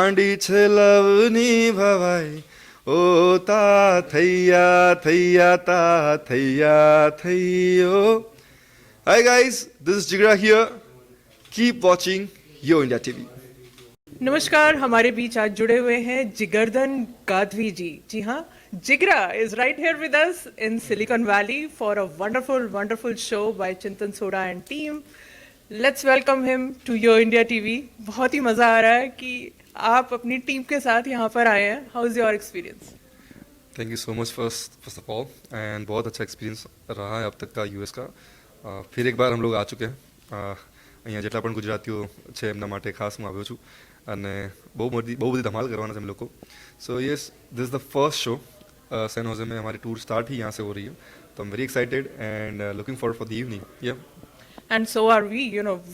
માંડી છે લવની ભવાઈ ઓ તા થૈયા થૈયા તા થૈયા થૈયો. Hi guys, this is Jigra here. Keep watching Yo India TV. नमस्कार, हमारे बीच आज जुड़े हुए हैं जिगरधन गादवी जी. जी हाँ, जिगरा is right here with us in Silicon Valley for a wonderful show by Chintan Soda and team. Let's welcome him to Yo India TV. बहुत ही मज़ा आ रहा है कि आप अपनी टीम के साथ यहाँ पर आए हैं. How is your experience? Thank you so much first of all and बहुत अच्छा एक्सपीरियंस रहा है अब तक का यूएस का. फिर एक बार हम लोग आ चुके हैं. અહીંયા જેટલા પણ ગુજરાતીઓ છે એમના માટે ખાસ હું આવ્યો છું અને બહુ બધી ધમાલ કરવાના છે हम लोग को. So yes, this is the first show San Jose में. हमारी टूर स्टार्ट ही यहाँ से हो रही है, तो I am very excited and looking forward for the evening. या And so are we,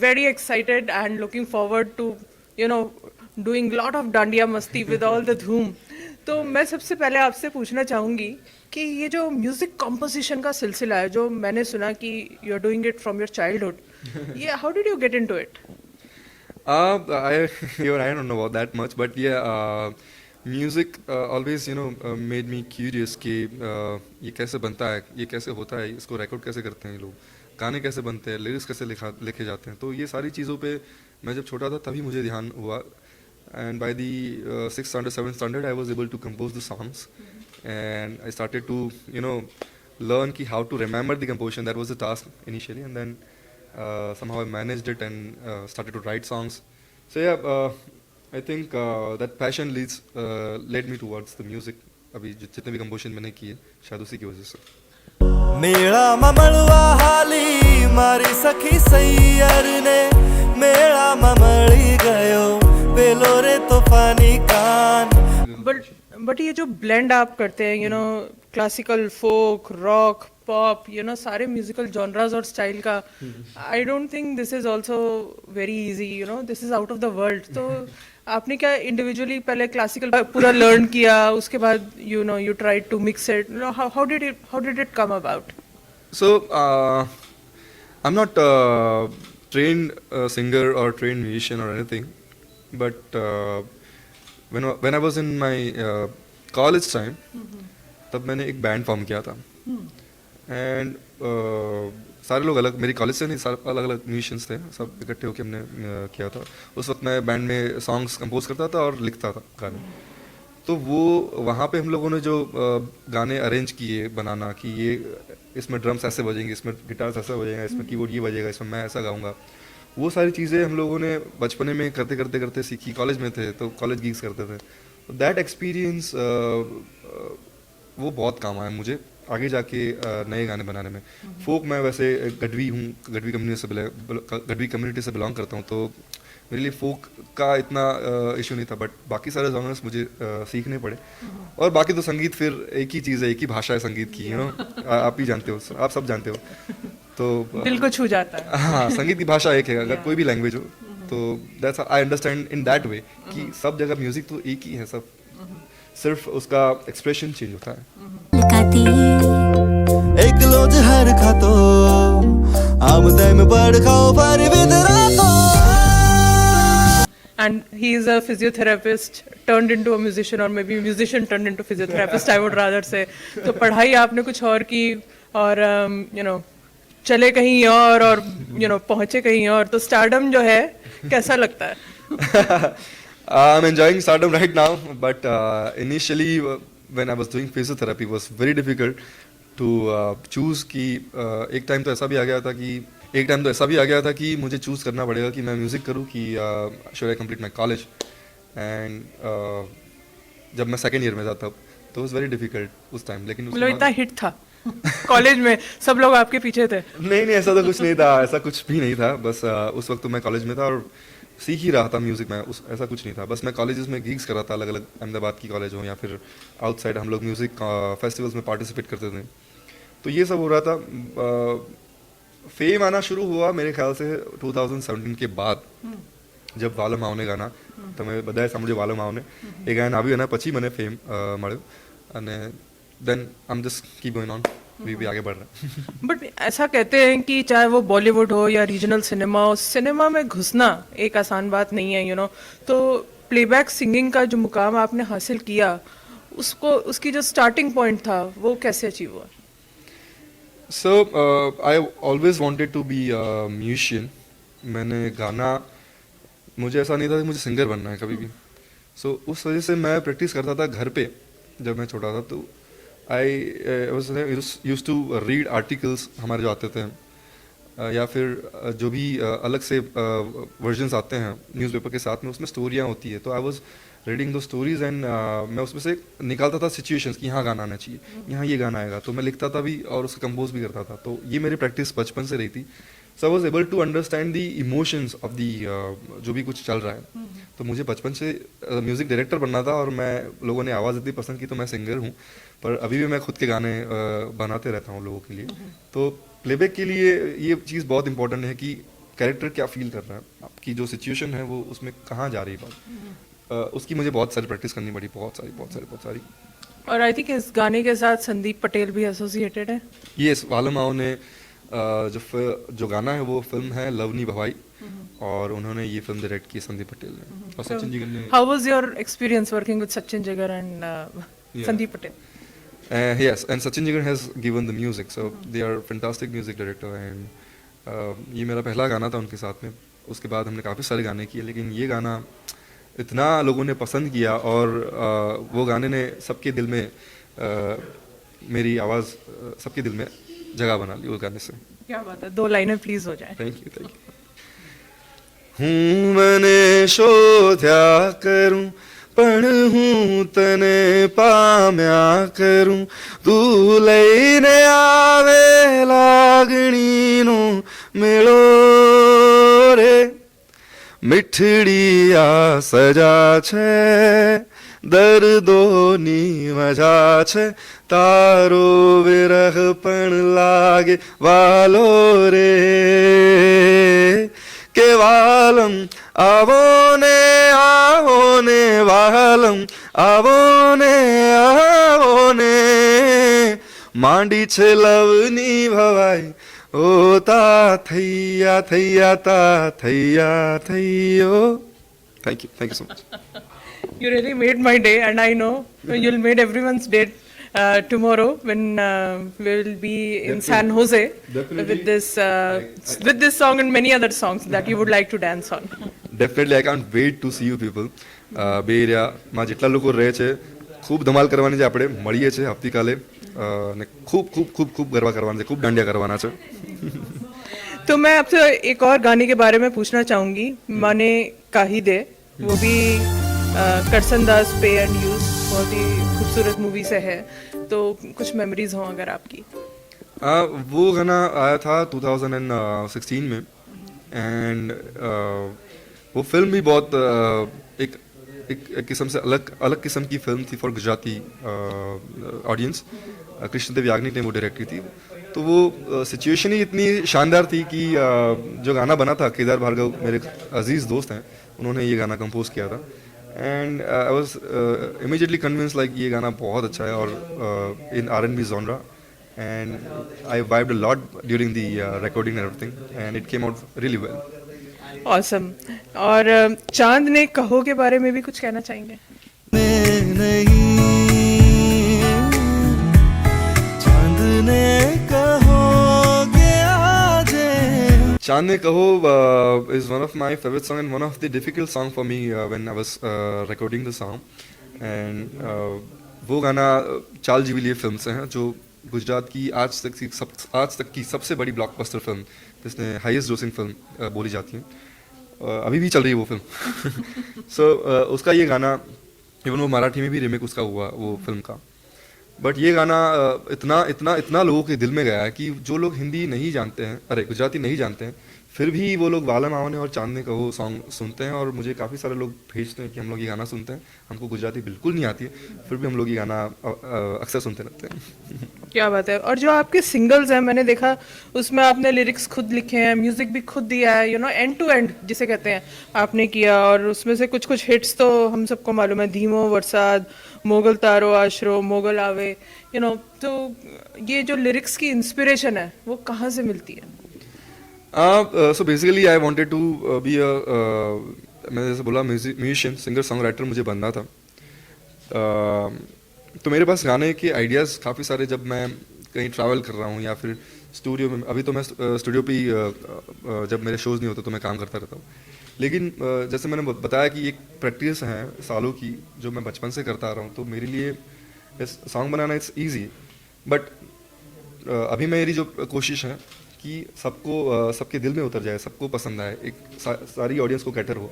very excited and looking forward to, doing lot of dandiya masti with all the धूम. तो मैं सबसे पहले आपसे पूछना चाहूँगी कि ये जो म्यूज़िक कॉम्पोजिशन का सिलसिला है, जो मैंने सुना कि you are doing it from your childhood, ये how did you get into it? I don't know about that much, but yeah, music always made me curious कि ये कैसे बनता है, ये कैसे होता है, इसको रिकॉर्ड कैसे करते हैं ये लोग, गाने कैसे बनते हैं, लिरिक्स कैसे लिखे जाते हैं. तो ये सारी चीज़ों पे मैं जब छोटा था तभी मुझे ध्यान हुआ. And by the 6th standard, 7th standard, I was able to compose the songs, and I started to learn how to remember the composition. That was the task initially, and then somehow I managed it and started to write songs. So yeah, I think that passion led me towards the music. अभी जितने भी composition मैंने किए शायद उसी की वजह से. मेळा ममळवा हाली मारी सखी सैयर ने मेळा ममळी गयो पेलो रे तूफानी कान. बट ये जो ब्लेंड आप करते हैं, क्लासिकल, फोक, रॉक, पॉप, सारे म्यूजिकल जॉनराज और स्टाइल का, I don't think this is also very easy. This is out of the world. तो आपने क्या इंडिविजुअली पहले क्लासिकल पूरा लर्न किया, उसके बाद you tried to mix it? How did it come about? So I'm not a trained singer or trained musician or anything, but when I was in my college time, तब मैंने एक band form किया था. And सारे लोग अलग, मेरी college से नहीं, सारे अलग अलग म्यूजिशियंस थे, सब इकट्ठे होकर हमने किया था. उस वक्त मैं बैंड में सॉन्ग्स कंपोज करता था और लिखता था गाने. तो वो वहाँ पे हम लोगों ने जो गाने अरेंज किए बनाना कि ये इसमें ड्रम्स ऐसे बजेंगे, इसमें गिटार्स ऐसा बजेगा, इसमें कीबोर्ड ये बजेगा, इसमें मैं ऐसा गाऊंगा, वो सारी चीज़ें हम लोगों ने बचपने में करते करते करते सीखी. कॉलेज में थे तो कॉलेज गिग्स करते थे. दैट एक्सपीरियंस वो बहुत काम आया मुझे आगे जाके नए गाने बनाने में. फोक मैं वैसे गढ़वी हूँ, गढ़वी कम्युनिटी से बिलोंग करता हूँ, तो मेरे लिए फोक का इतना इशू नहीं था. बट बाकी सारे जॉनर्स मुझे सीखने पड़े. और बाकी तो संगीत फिर एक ही चीज़ है, एक ही भाषा है संगीत की. आप ही जानते हो, आप सब जानते हो. तो दिल को छू जाता है. हाँ, संगीत की भाषा एक है. अगर कोई भी लैंग्वेज हो तो that's I understand in that way कि सब जगह म्यूजिक तो एक ही है, सब सिर्फ उसका एक्सप्रेशन चेंज होता है. एक लोज हर खातो आमदे में बढ़ खाओ पर विदरा तो. And he is a physiotherapist turned into a musician, or maybe musician turned into physiotherapist, I would rather say. तो पढ़ाई आपने कुछ और की और चले कहीं और पहुंचे कहीं और. तो स्टारडम जो है कैसा लगता है? I'm enjoying stardom right now, but initially when I was doing physiotherapy was very difficult to choose कि एक टाइम तो ऐसा भी आ गया था कि मुझे चूज करना पड़ेगा कि मैं म्यूजिक करूँ कि should I complete my college. And जब मैं सेकेंड ईयर में था तब तो वाज वेरी डिफिकल्ट उस टाइम. लेकिन मतलब इतना हिट था कॉलेज में, सब लोग आपके पीछे थे? नहीं, ऐसा तो कुछ नहीं था, ऐसा कुछ भी नहीं था. बस उस वक्त तो मैं कॉलेज में था और सीख ही रहा था म्यूज़िक में. ऐसा कुछ नहीं था. बस मैं कॉलेजेस में गिग्स कर रहा था, अलग अलग अहमदाबाद की कॉलेज हो या फिर आउटसाइड हम लोग म्यूज़िक फेस्टिवल्स में पार्टिसिपेट करते थे. तो ये सब हो रहा था. फेम आना शुरू हुआ मेरे ख्याल से 2017 के बाद, जब વાલો માવને ગાના તમે બધાએ સાંભળ્યું. વાલો માવને એ ગાયન આવ્યું એના પછી મને ફેમ મળ્યું અને then I am just keep going on. भी आगे बढ़ रहा है. बट ऐसा कहते हैं कि चाहे वो बॉलीवुड हो या रीजनल सिनेमा हो, सिनेमा में घुसना एक आसान बात नहीं है. तो प्लेबैक सिंगिंग का जो मुकाम आपने हासिल किया, उसको उसकी जो स्टार्टिंग पॉइंट था वो कैसे अचीव हुआ? So I always wanted to be a musician. मैंने गाना, मुझे ऐसा नहीं था कि मुझे सिंगर बनना है कभी भी. So उस वजह से मैं प्रैक्टिस करता था घर पे जब मैं छोटा था. तो I was used to read articles हमारे जो आते थे, या फिर जो भी अलग से वर्जन्स आते हैं न्यूज़पेपर के साथ में, उसमें स्टोरियाँ होती है. तो आई वाज रीडिंग दो स्टोरीज एंड मैं उसमें से निकालता था सिचुएशंस कि यहाँ गाना आना चाहिए, यहाँ ये गाना आएगा. तो मैं लिखता था भी और उसको कंपोज भी करता था. तो ये मेरी प्रैक्टिस बचपन से रही थी. So I was able to understand the emotions of the जो भी कुछ चल रहा है. तो मुझे बचपन से म्यूज़िक डायरेक्टर बनना था, और मैं, लोगों ने आवाज़ इतनी पसंद की तो मैं सिंगर हूँ. पर अभी भी मैं खुद के गाने बनाते रहता हूँ लोगों के लिए. तो प्लेबैक के लिए ये चीज़ बहुत इंपॉर्टेंट है कि कैरेक्टर क्या फील कर रहा है, आपकी जो सिचुएशन है वो उसमें कहाँ जा रही है बात. उसकी मुझे बहुत सारी प्रैक्टिस करनी पड़ी, बहुत सारी. और आई थिंक इस गाने के साथ संदीप पटेल भी एसोसिएटेड है. ये वालम आओ ने जो गाना है वो फिल्म है लवनी भवाई, और उन्होंने ये फिल्म डायरेक्ट की संदीप पटेल ने, और सचिन जिगर ने. How was your experience working with Sachin Jigar and Sandeep Patel? Yes, and Sachin Jigar has given the music, so they are fantastic music director. And ये मेरा पहला गाना था उनके साथ में. उसके बाद हमने काफ़ी सारे गाने किए, लेकिन ये गाना इतना लोगों ने पसंद किया, और वो गाने ने सबके दिल में, मेरी आवाज़ सबके दिल में जगह बना ली उस गाने से. क्या बात है, 2 लाइनें प्लीज हो जाए. Thank you. हूँ मने शोध्या करूँ, पण हूँ तने पाम्या करूँ, तू लईने आवे लागणीनो मेळो रे. મીઠડી આ સજા છે, દર્દોની મજા છે, તારો વિરહ પણ લાગે વાલો રે. કે વાલમ આવો ને વાલમ આવો ને માંડી છે લવની ભવાઈ, ओ ता थैया थैयो. Thank you so much. You really made my day, and I know you'll made everyone's day tomorrow when we will be in San Jose with this song and many other songs that you would like to dance on. Definitely, I can't wait to see you people. બે એરિયામાં જેટલા લોકો રહે છે, ખૂબ ધમાલ કરવાની છે. આપણે મળીએ છીએ આવતીકાલે, ને खूब गरबा करवाना है, खूब डांडिया करवाना है. तो मैं आपसे एक और गाने के बारे में पूछना चाहूंगी, माने काही दे. वो भी करसन दास पे एंड यूज, बहुत ही खूबसूरत मूवी से है. तो कुछ मेमोरीज हो अगर आपकी? वो गाना आया था 2016 में, एंड वो फिल्म भी बहुत एक किस्म से अलग किस्म की फिल्म थी फॉर गुजराती ऑडियंस. कृष्णदेव याग्निक ने वो डायरेक्ट की थी. तो वो सिचुएशन ही इतनी शानदार थी कि जो गाना बना था, केदार भार्गव मेरे अजीज़ दोस्त हैं, उन्होंने ये गाना कंपोज किया था. And I was immediately convince like ये गाना बहुत अच्छा है, और इन R&B genre. And I vibed a lot during the recording and everything, and it came out really well. Awesome. और चांद ने कहो के बारे में भी कुछ कहना चाहेंगे? नहीं चांद ने कहो के आजे. चांद ने कहो is one of my favorite song and one of the difficult song for me when I was recording the song. And वो गाना चाल जीविलिए फिल्म से है, जो गुजरात की आज तक की सबसे बड़ी ब्लॉकबस्टर फिल्म, जिसने हाईएस्ट ग्रोसिंग फिल्म बोली जाती है. अभी भी चल रही है वो फिल्म. सो उसका ये गाना, इवन वो मराठी में भी रीमेक उसका हुआ वो फिल्म का. बट ये गाना इतना लोगों के दिल में गया है कि जो लोग हिंदी नहीं जानते हैं, गुजराती नहीं जानते हैं, फिर भी वो लोग वालम आवने और चांद ने कहो सॉन्ग सुनते हैं. और मुझे काफ़ी सारे लोग भेजते हैं कि हम लोग ये गाना सुनते हैं, हमको गुजराती बिल्कुल नहीं आती है, फिर भी हम लोग ये गाना अक्सर सुनते रहते हैं. क्या बात है. और जो आपके सिंगल्स हैं, मैंने देखा उसमें आपने लिरिक्स खुद लिखे हैं, म्यूजिक भी खुद दिया है, एंड टू एंड जिसे कहते हैं, आपने किया. और उसमें से कुछ हिट्स तो हम सबको मालूम है, धीमो वरसाद, मोगल तारो आशरो, मोगल आवे. तो ये जो लिरिक्स की इंस्पिरेशन है वो कहाँ से मिलती है? So basically I wanted to be a मैंने जैसे बोला म्यूजिशियन सिंगर सॉन्ग राइटर मुझे बनना था। तो मेरे पास गाने के आइडियाज़ काफ़ी सारे, जब मैं कहीं ट्रैवल कर रहा हूँ या फिर स्टूडियो में, अभी तो मैं स्टूडियो पे ही जब मेरे शोज़ नहीं होते तो मैं काम करता रहता हूँ। लेकिन जैसे मैंने बताया कि एक प्रैक्टिस है सालों की जो मैं बचपन से करता आ रहा हूँ, तो मेरे लिए song banana it's easy. But अभी मेरी जो कोशिश है कि सबको सबके दिल में उतर जाए, सबको पसंद आए, एक सारी ऑडियंस को कैटर हो,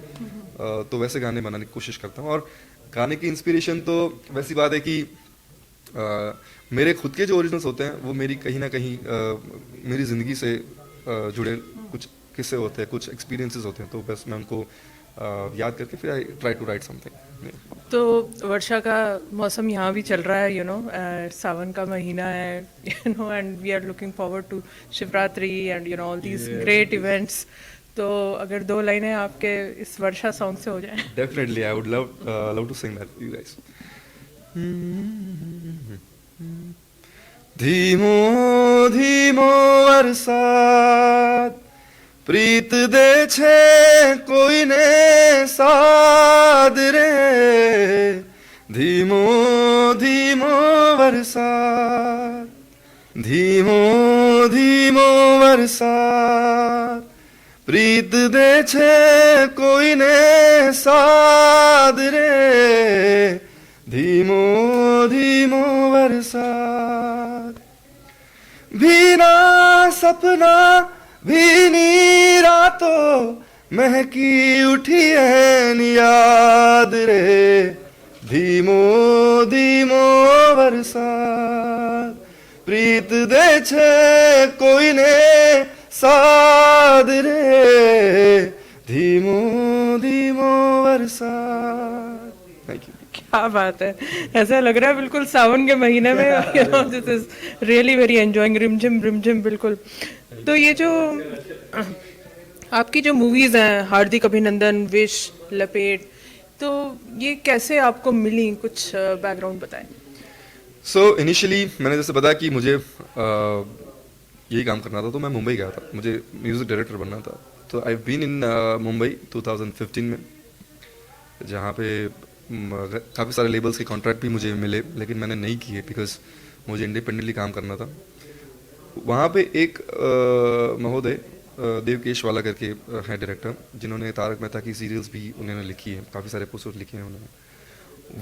तो वैसे गाने बनाने की कोशिश करता हूँ। और गाने की इंस्पिरेशन तो वैसी बात है कि मेरे खुद के जो ओरिजिनल्स होते हैं वो मेरी कहीं ना कहीं मेरी ज़िंदगी से जुड़े कुछ किस्से होते हैं, कुछ एक्सपीरियंसेस होते हैं, तो बस मैं उनको याद करके फिर I try to write something. तो वर्षा का मौसम यहाँ भी चल रहा है, यू नो, सावन का महीना है, you know, and we are looking forward to Shivratri and you know all these great events. तो अगर 2 लाइनें आपके इस वर्षा सॉन्ग से हो जाए। Definitely, I would love to sing that for you guys. धीमो धीमो वरसाद प्रीत दे छे कोई ने साद रे, धीमो धीमो वरसाद, धीमो धीमो वरसाद प्रीत दे छे कोई ने साद रे, धीमो धीमो वरसाद। भीना सपना भीनी रातों महकी उठी है याद रे, धीमो धीमो वरसाद प्रीत दे छे कोई ने साद रे, धीमो धीमो वरसाद। Thank you. क्या बात है, ऐसा लग रहा है बिल्कुल सावन के महीने में, you know, this is really very enjoying. रिमझिम बिल्कुल। तो ये जो आपकी जो मूवीज हैं, हार्दिक अभिनंदन, विश, लपेट, तो ये कैसे आपको मिली, कुछ बैकग्राउंड बताएं। सो इनिशियली मैंने जैसे बताया कि मुझे यही काम करना था, तो मैं मुंबई गया था, मुझे म्यूज़िक डायरेक्टर बनना था। तो आई बीन इन मुंबई 2015 में, जहाँ पे काफ़ी सारे लेबल्स के कॉन्ट्रैक्ट भी मुझे मिले, लेकिन मैंने नहीं किए बिकॉज मुझे इंडिपेंडेंटली काम करना था। वहाँ पे एक महोदय देवकेश वाला करके है डायरेक्टर, जिन्होंने तारक मेहता की सीरियल्स भी उन्होंने लिखी है, काफ़ी सारे एपिसोड लिखे हैं उन्होंने।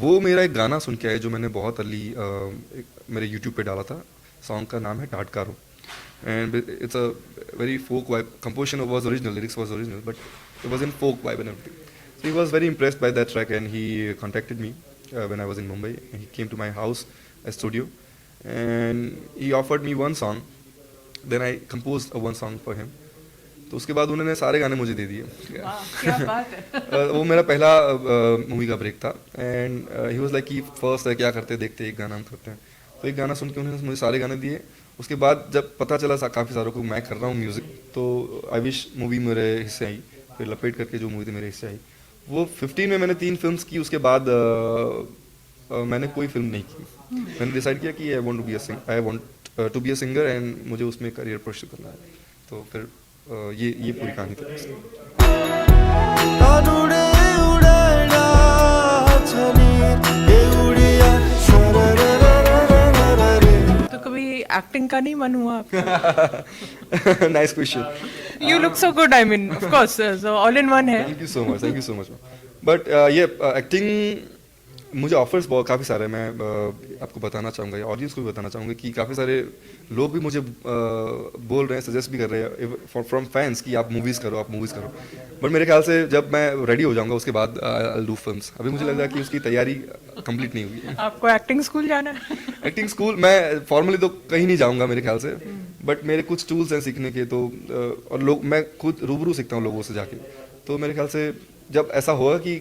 वो मेरा एक गाना सुन के आए जो मैंने बहुत अर्ली मेरे यूट्यूब पे डाला था। सॉन्ग का नाम है टाटकारो, and it's a very folk vibe. Composition was original, lyrics was original, but it was in folk vibe and everything. So he was very impressed by that track, and he contacted me when I was in Mumbai. He came to my house, a studio, and he offered me one song. Then I composed one song for him. तो उसके बाद उन्होंने सारे गाने मुझे दे दिए। क्या बात है। वो मेरा पहला मूवी का ब्रेक था, एंड ही वाज लाइक कि फर्स्ट है, क्या करते देखते, एक गाना हम करते हैं। तो एक गाना सुन के उन्होंने मुझे सारे गाने दिए। उसके बाद जब पता चला काफ़ी सारों को मैं कर रहा हूँ म्यूज़िक, तो आई विश मूवी मेरे हिस्से आई, फिर लपेट करके जो मूवी थी मेरे हिस्से आई। वो 15 में मैंने 3 फिल्म्स की, उसके बाद मैंने कोई फिल्म नहीं की। मैंने डिसाइड किया कि I want to be a singer and मुझे उसमें करियर परस्यू करना है। तो फिर ये पूरी कहानी थी। तो कभी एक्टिंग का नहीं मन हुआ आपका? Nice question. You look so good, I mean of course, so all in one है। Thank you so much. But ये एक्टिंग मुझे ऑफर्स बहुत काफ़ी सारे हैं। मैं आपको बताना चाहूँगा, या ऑडियंस को भी बताना चाहूँगा कि काफ़ी सारे लोग भी मुझे बोल रहे हैं, सजेस्ट भी कर रहे हैं फ्रॉम फैंस कि आप मूवीज़ करो। बट मेरे ख्याल से जब मैं रेडी हो जाऊँगा उसके बाद आई विल डू फिल्म्स। अभी मुझे लग रहा है कि उसकी तैयारी कंप्लीट नहीं हुई है। आपको एक्टिंग स्कूल जाना है? एक्टिंग स्कूल मैं फॉर्मली तो कहीं नहीं जाऊँगा मेरे ख्याल से, बट मेरे कुछ टूल्स हैं सीखने के। तो और लोग, मैं खुद रूबरू सीखता हूँ लोगों से जाके। तो मेरे ख्याल से जब ऐसा होगा कि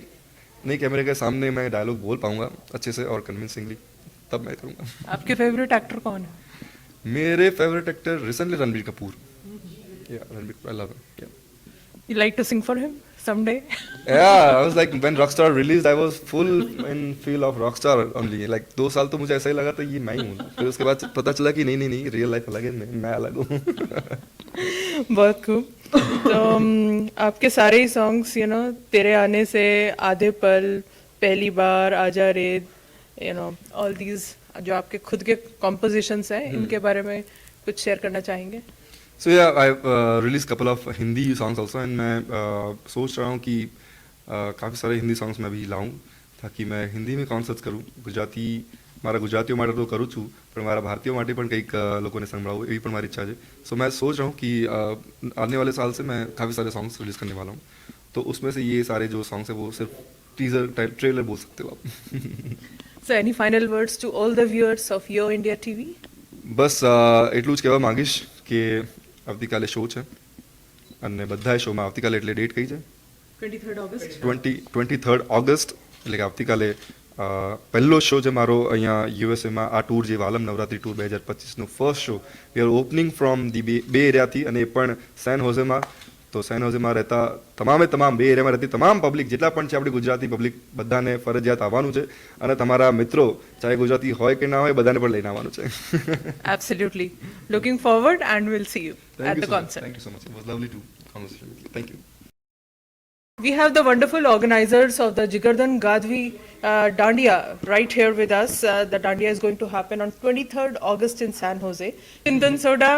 नहीं कैमरे के सामने मैं डायलॉग बोल पाऊंगा अच्छे से और कन्विंसिंगली, तब मैं करूँगा। आपके फेवरेट एक्टर कौन है? मेरे favourite actor recently Ranbir Kapoor. Ranbir, I love him. You like to sing for him? someday. Yeah, I was like when Rockstar released, I was full in feel of Rockstar only. Like 2 साल तो मुझे ऐसा ही लगा था ये मैं ही हूँ. फिर उसके बाद पता चला कि नहीं रियल लाइफ अलग है, मैं अलग हूँ. बहुत खूब. तो आपके सारे ही सॉन्ग्स तेरे आने से, आधे पल, पहली बार, आजा रेत, ऑल दीज जो आपके खुद के कॉम्पोजिशंस हैं, इनके बारे में कुछ शेयर करना चाहेंगे? So yeah, I've released couple of Hindi songs also, and मैं सोच रहा हूँ कि काफ़ी सारे हिंदी सॉन्ग्स मैं भी लाऊं ताकि मैं हिंदी में कॉन्सर्ट्स करूँ. ગુજરાતી મારા ગુજરાતીઓ માટે તો કરું છું, પણ મારા ભારતીયો માટે પણ કંઈક લોકોને સંભળાવું એવી પણ મારી ઈચ્છા છે. સો मैं सोच रहा हूँ कि आने वाले साल से मैं काफ़ी सारे सॉन्ग्स रिलीज़ करने वाला हूँ. तो उसमें से ये सारे जो सॉन्ग्स हैं वो सिर्फ टीजर टाइप ट्रेलर बोल सकते हो आप. So any final words to all the viewers of Yo India TV? બસ એટલું જ કહેવા માંગીશ કે આવતીકાલે શો છે અને બધાએ શોમાં આવતીકાલે એટલે ડેટ કઈ છે? 23rd August. 23rd ઓગસ્ટ એટલે કે આવતીકાલે પહેલો શો છે મારો અહીંયા યુએસએમાં આ ટૂર જે વાલમ નવરાત્રી ટૂર 2025નું first show. We are opening from the bay એરિયાથી અને એ પણ સેન હોઝેમાં. તો સેન હોઝેમાં રહેતા તમામ બે એરિયામાં રહેતી તમામ પબ્લિક જેટલા પણ છે આપણી ગુજરાતી પબ્લિક બધાને ફરજિયાત આવવાનું છે અને તમારા મિત્રો ચાહે ગુજરાતી હોય કે ના હોય બધાને પણ લઈને આવવાનું છે. Absolutely. Looking forward and we'll see you Thank at you the so much. concert. Thank you so much. It was lovely to conversation with you. Thank you. We have the wonderful organizers of the Jigardhan Gadhvi Dandiya right here with us. The Dandiya is going to happen on 23rd August in San Jose. Chintan Soda,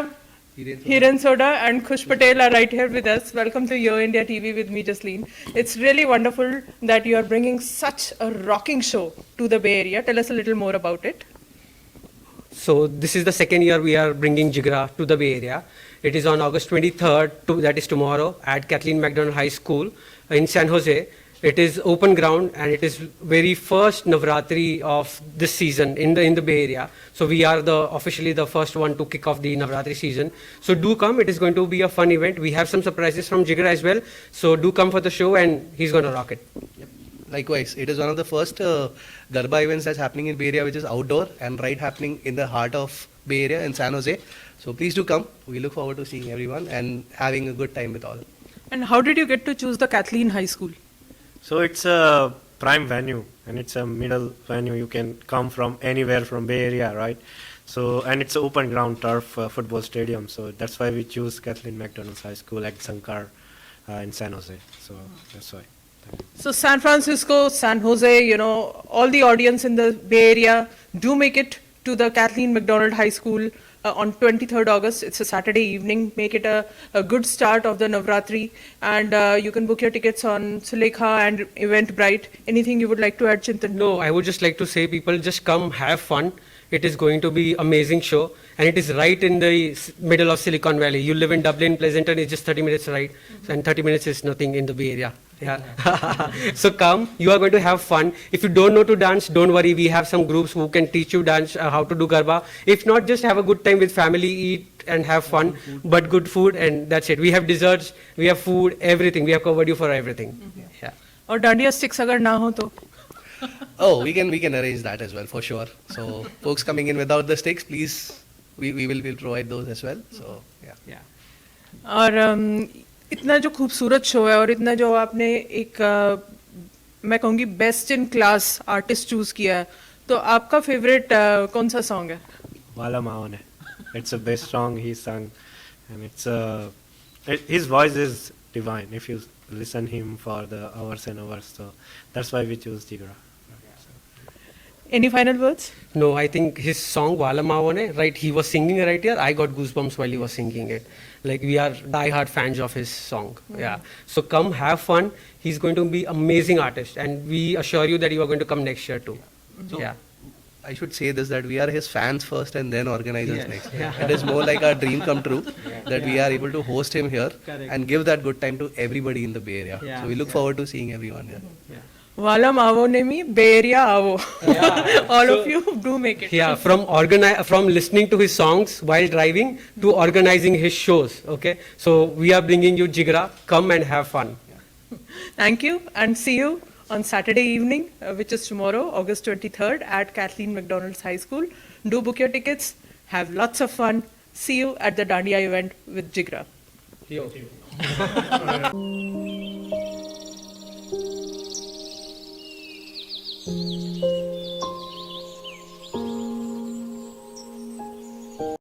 Hiren Soda and Khush Patel are right here with us. Welcome to Yo India TV with me, Jasleen. It's really wonderful that you are bringing such a rocking show to the Bay Area. Tell us a little more about it. So this is the second year we are bringing Jigra to the Bay Area. It is on August 23rd, that is tomorrow, at Kathleen MacDonald High School in San Jose. It is open ground and it is very first Navratri of this season in the Bay Area. So we are officially the first one to kick off the Navratri season. So do come. It is going to be a fun event. We have some surprises from Jigra as well. So do come for the show and he's going to rock it. Likewise, it is one of the first Garba events that's happening in Bay Area, which is outdoor and right happening in the heart of Bay Area in San Jose. So please do come. We look forward to seeing everyone and having a good time with all. And how did you get to choose the Kathleen High School? So it's a prime venue and it's a middle venue. You can come from anywhere from Bay Area, right? So and it's an open ground turf football stadium. So that's why we choose Kathleen MacDonald's High School at Sankar in San Jose. So that's why. So San Francisco, San Jose, all the audience in the Bay Area, do make it to the Kathleen MacDonald High School on 23rd August. It's a Saturday evening. Make it a good start of the Navratri. And you can book your tickets on Sulekha and Eventbrite. Anything you would like to add, Chintan? No, I would just like to say people just come, have fun. It is going to be amazing show and it is right in the middle of Silicon Valley. You live in Dublin, Pleasanton is just 30 minutes ride and 30 minutes is nothing in the Bay Area. Yeah. So come, you are going to have fun. If you don't know to dance, don't worry. We have some groups who can teach you dance, how to do Garba. If not, just have a good time with family, eat and have fun, but good food and that's it. We have desserts, we have food, everything. We have covered you for everything. Yeah. Or Dandiya sticks agar na ho to? Oh, we can arrange that as well for sure. So folks coming in without the sticks, please, we'll provide those as well. So yeah. और इतना जो खूबसूरत show है और इतना जो आपने एक मैं कहूँगी best in class artist choose किया है, तो आपका फेवरेट कौन सा सॉन्ग है? Wala Maone. It's the best song he sung and his voice is divine if you listen him for the hours and hours. So that's why we choose Jigra. Any final words? No, I think his song Wala Maone, right, he was singing right here. I got goosebumps while he was singing it. Like we are die-hard fans of his song. Yeah. So come, have fun. He's going to be amazing artist and we assure you that you are going to come next year too. So, Yeah. I should say this, that we are his fans first and then organizers Yes. next. Yeah. It is more like our dream come true that we are able to host him here and give that good time to everybody in the Bay Area. Yeah. So we look forward to seeing everyone here. Walam Avo Nemi, Bay Area Avo. All of you do make it. Yeah, from listening to his songs while driving to organizing his shows. Okay, so we are bringing you Jigra. Come and have fun. Thank you and see you on Saturday evening, which is tomorrow, August 23rd at Kathleen MacDonald's High School. Do book your tickets, have lots of fun. See you at the Dandiya event with Jigra. Yo.